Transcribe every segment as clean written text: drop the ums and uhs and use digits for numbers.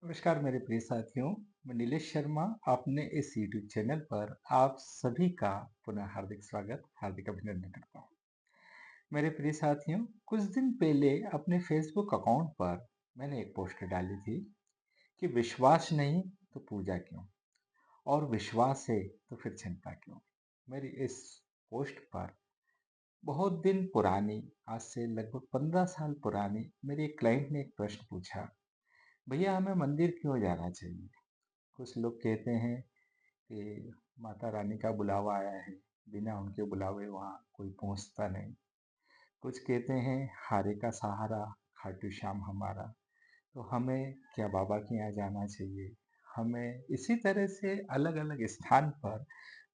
नमस्कार मेरे प्रिय साथियों। मैं नीलेश शर्मा अपने इस यूट्यूब चैनल पर आप सभी का पुनः हार्दिक स्वागत हार्दिक अभिनंदन करता हूँ। मेरे प्रिय साथियों, कुछ दिन पहले अपने फेसबुक अकाउंट पर मैंने एक पोस्ट डाली थी कि विश्वास नहीं तो पूजा क्यों, और विश्वास है तो फिर चिंता क्यों। मेरी इस पोस्ट पर बहुत दिन पुरानी, आज से लगभग 15 साल पुरानी, मेरे एक क्लाइंट ने एक प्रश्न पूछा, भैया हमें मंदिर क्यों जाना चाहिए। कुछ लोग कहते हैं कि माता रानी का बुलावा आया है, बिना उनके बुलावे वहाँ कोई पहुँचता नहीं। कुछ कहते हैं हारे का सहारा खाटू श्याम हमारा। तो हमें क्या बाबा के यहाँ जाना चाहिए। हमें इसी तरह से अलग अलग स्थान पर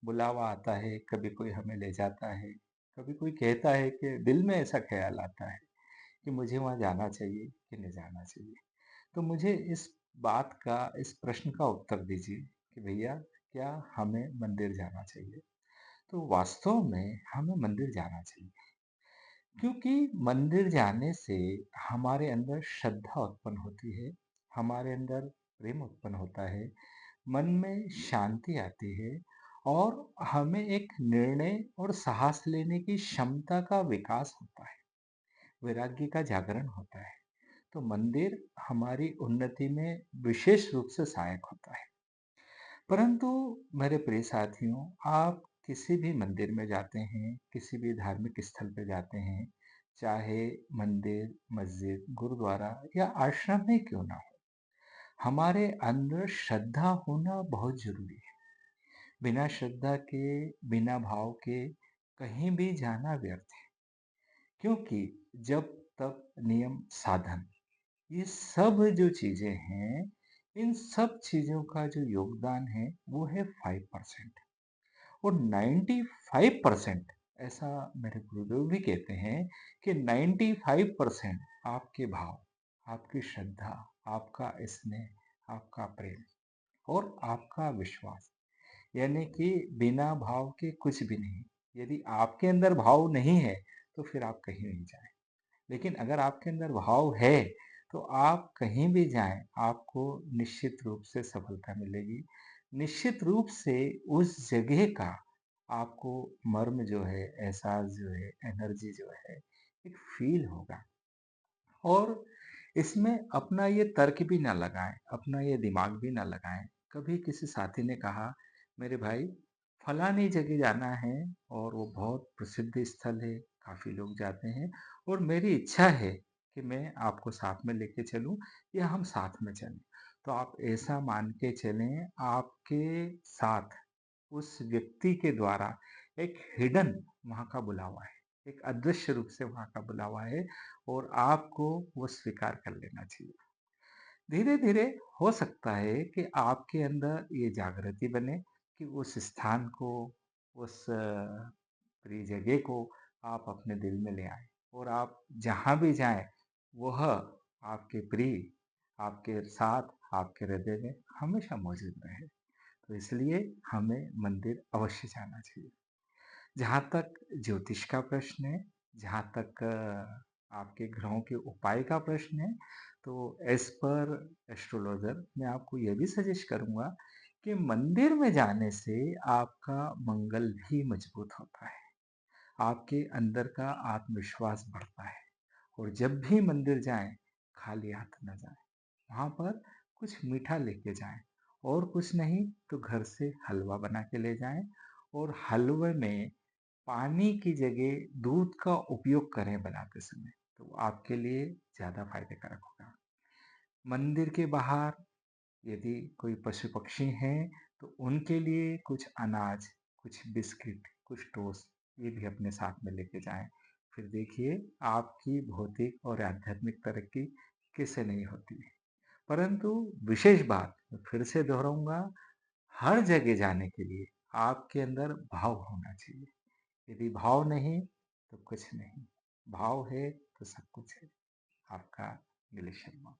बुलावा आता है, कभी कोई हमें ले जाता है, कभी कोई कहता है कि दिल में ऐसा ख्याल आता है कि मुझे वहाँ जाना चाहिए कि नहीं जाना चाहिए। तो मुझे इस प्रश्न का उत्तर दीजिए कि भैया, क्या हमें मंदिर जाना चाहिए। तो वास्तव में हमें मंदिर जाना चाहिए, क्योंकि मंदिर जाने से हमारे अंदर श्रद्धा उत्पन्न होती है, हमारे अंदर प्रेम उत्पन्न होता है, मन में शांति आती है, और हमें एक निर्णय और साहस लेने की क्षमता का विकास होता है, वैराग्य का जागरण होता है। तो मंदिर हमारी उन्नति में विशेष रूप से सहायक होता है। परंतु मेरे प्रिय साथियों, आप किसी भी मंदिर में जाते हैं, किसी भी धार्मिक स्थल पे जाते हैं, चाहे मंदिर, मस्जिद, गुरुद्वारा या आश्रम में क्यों ना हो, हमारे अंदर श्रद्धा होना बहुत जरूरी है। बिना श्रद्धा के, बिना भाव के कहीं भी जाना व्यर्थ है। क्योंकि जब तक नियम, साधन, ये सब जो चीजें हैं, इन सब चीजों का जो योगदान है वो है 5%। और 95%, ऐसा मेरे गुरुदेव भी कहते हैं कि 95% आपके भाव, आपकी श्रद्धा, आपका स्नेह, आपका प्रेम और आपका विश्वास, यानी कि बिना भाव के कुछ भी नहीं। यदि आपके अंदर भाव नहीं है तो फिर आप कहीं नहीं जाए। लेकिन अगर आपके अंदर भाव है तो आप कहीं भी जाएं, आपको निश्चित रूप से सफलता मिलेगी। निश्चित रूप से उस जगह का आपको मर्म जो है, एहसास जो है, एनर्जी जो है, एक फील होगा। और इसमें अपना ये तर्क भी ना लगाएं, अपना ये दिमाग भी ना लगाएं। कभी किसी साथी ने कहा, मेरे भाई फलानी जगह जाना है और वो बहुत प्रसिद्ध स्थल है, काफी लोग जाते हैं, और मेरी इच्छा है कि मैं आपको साथ में लेके चलूं या हम साथ में चलें। तो आप ऐसा मान के चलें, आपके साथ उस व्यक्ति के द्वारा एक हिडन वहां का बुलावा है, एक अदृश्य रूप से वहां का बुलावा है, और आपको वो स्वीकार कर लेना चाहिए। धीरे धीरे हो सकता है कि आपके अंदर ये जागृति बने कि उस स्थान को, उस प्रिय जगह को आप अपने दिल में ले आए, और आप जहां भी जाएं वह आपके प्रिय, आपके साथ, आपके हृदय में हमेशा मौजूद रहे। तो इसलिए हमें मंदिर अवश्य जाना चाहिए। जहाँ तक ज्योतिष का प्रश्न है, जहाँ तक आपके ग्रहों के उपाय का प्रश्न है, तो एज पर एस्ट्रोलॉजर मैं आपको यह भी सजेस्ट करूंगा कि मंदिर में जाने से आपका मंगल भी मजबूत होता है, आपके अंदर का आत्मविश्वास बढ़ता है। और जब भी मंदिर जाएं, खाली हाथ न जाएं, वहां पर कुछ मीठा लेके जाएं, और कुछ नहीं तो घर से हलवा बना के ले जाएं, और हलवे में पानी की जगह दूध का उपयोग करें बनाते समय, तो वो आपके लिए ज्यादा फायदे कारक होगा। मंदिर के बाहर यदि कोई पशु पक्षी हैं तो उनके लिए कुछ अनाज, कुछ बिस्किट, कुछ टोस्ट, ये भी अपने साथ में लेके जाएं। फिर देखिए आपकी भौतिक और आध्यात्मिक तरक्की किससे नहीं होती। परंतु विशेष बात मैं फिर से दोहराऊंगा, हर जगह जाने के लिए आपके अंदर भाव होना चाहिए। यदि भाव नहीं तो कुछ नहीं, भाव है तो सब कुछ है। आपका नीलेश शर्मा।